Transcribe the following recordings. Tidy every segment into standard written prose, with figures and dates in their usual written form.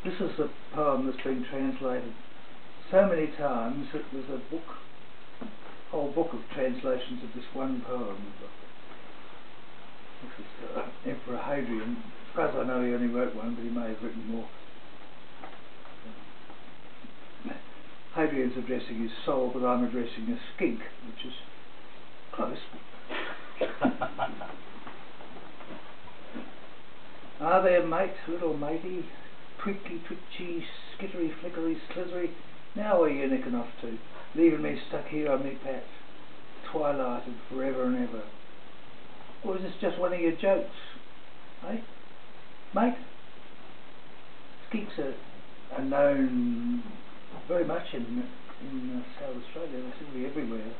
This is a poem that's been translated so many times that there's a whole book of translations of this one poem. This is Emperor Hadrian. As far as I know, he only wrote one, but he may have written more. Hadrian's addressing his soul, but I'm addressing a skink, which is close. Are there, mate, little matey, twinkly, twitchy, skittery, flickery, slithery? Now where you nicking off to, leaving me stuck here on me patch, twilighted forever and ever? Or is this just one of your jokes, eh? Mate? Skinks are known very much in South Australia. They seem to be everywhere.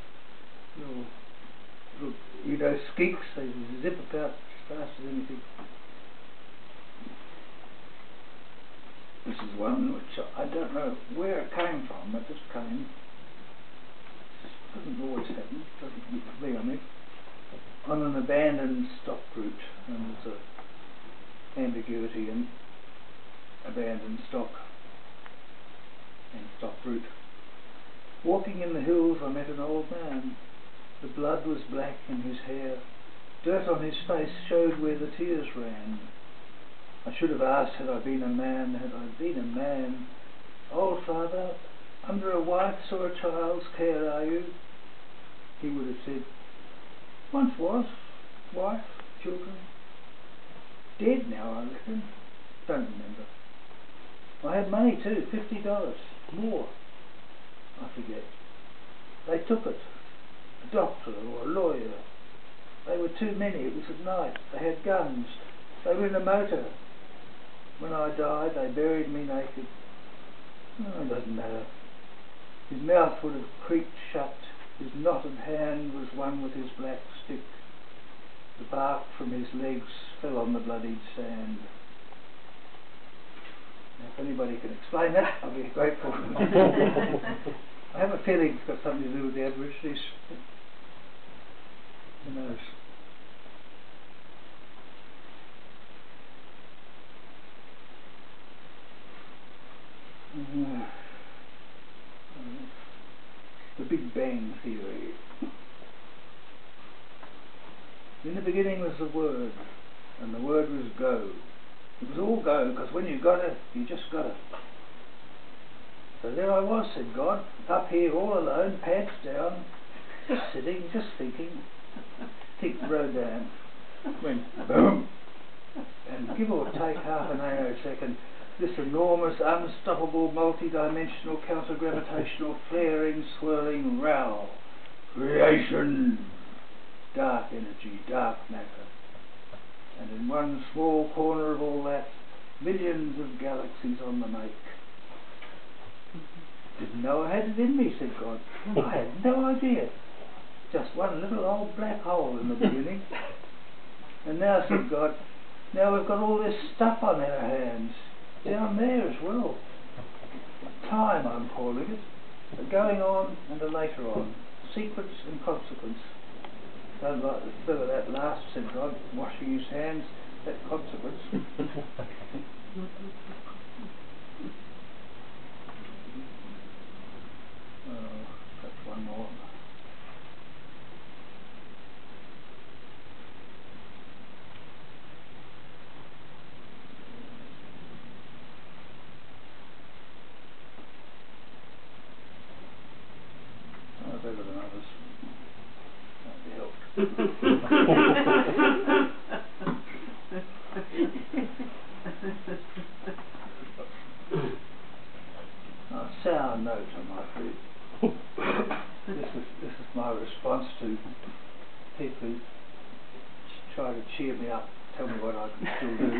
You know, skinks, they zip about as fast as anything. This is one which I don't know where it came from. It just came. It doesn't always happen. It doesn't for me, I mean. On an abandoned stock route, and there's a ambiguity in abandoned stock and stock route. Walking in the hills, I met an old man. The blood was black in his hair. Dirt on his face showed where the tears ran. I should have asked, had I been a man, old father, under a wife's or a child's care are you? He would have said, once was, wife, children. Dead now, I reckon. Don't remember. I had money too, $50, more. I forget. They took it. A doctor or a lawyer. They were too many, it was at night. They had guns. They were in a motor. When I died, they buried me naked. Oh, it doesn't matter. His mouth would have creaked shut. His knotted hand was one with his black stick. The bark from his legs fell on the bloodied sand. Now, if anybody can explain that, I'll be grateful. I have a feeling it's got something to do with the Aborigines. Who knows? The Big Bang Theory. In the beginning was the Word, and the Word was go. It was all go, because when you got it, you just got it. So there I was, said God, up here all alone, pants down, just sitting, just thinking. Think Rodin went boom, and give or take half a nanosecond, this enormous, unstoppable, multi-dimensional, counter-gravitational, flaring, swirling row. Creation! Dark energy, dark matter. And in one small corner of all that, millions of galaxies on the make. Didn't know I had it in me, said God. I had no idea. Just one little old black hole in the beginning. And now, said God, now we've got all this stuff on our hands. Down there as well. Time, I'm calling it. A going on and a later on. Sequence and consequence. Don't like the smell of that last, said God, washing his hands. That consequence. Perhaps one more. Better than others. Can't be helped. A sour note on my feet. This is my response to people who try to cheer me up, tell me what I can still do.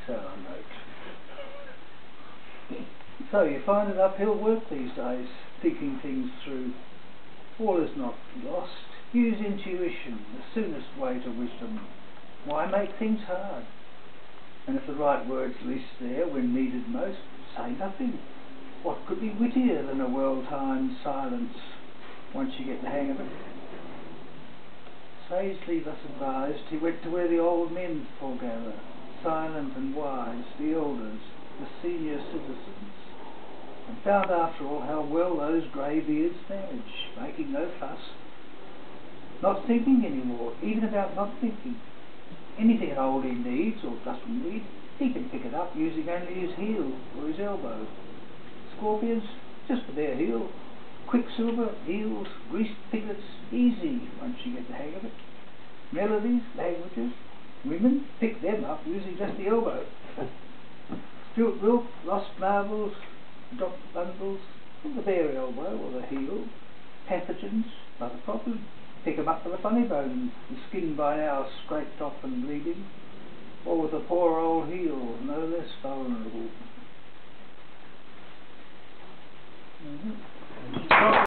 Sour note. So you find it uphill work these days, thinking things through. All is not lost. Use intuition, the soonest way to wisdom. Why make things hard? And if the right word's least there when needed most, say nothing. What could be wittier than a well-timed silence once you get the hang of it? Sagely thus advised, he went to where the old men foregather, silent and wise, the elders, the senior citizens, and found after all how well those greybeards manage, making no fuss, not thinking anymore, even about not thinking. Anything an oldie needs or doesn't need, he can pick it up using only his heel or his elbow. Scorpions, just with their heel. Quicksilver, eels, greased piglets, easy once you get the hang of it. Melodies, languages, women, pick them up using just the elbow. Spilt milk, lost marbles, dropped bundles, with the bare elbow or the heel. Pathogens, not a problem. Pick 'em up with a funny bone, the skin by now scraped off and bleeding, or with a poor old heel, no less vulnerable.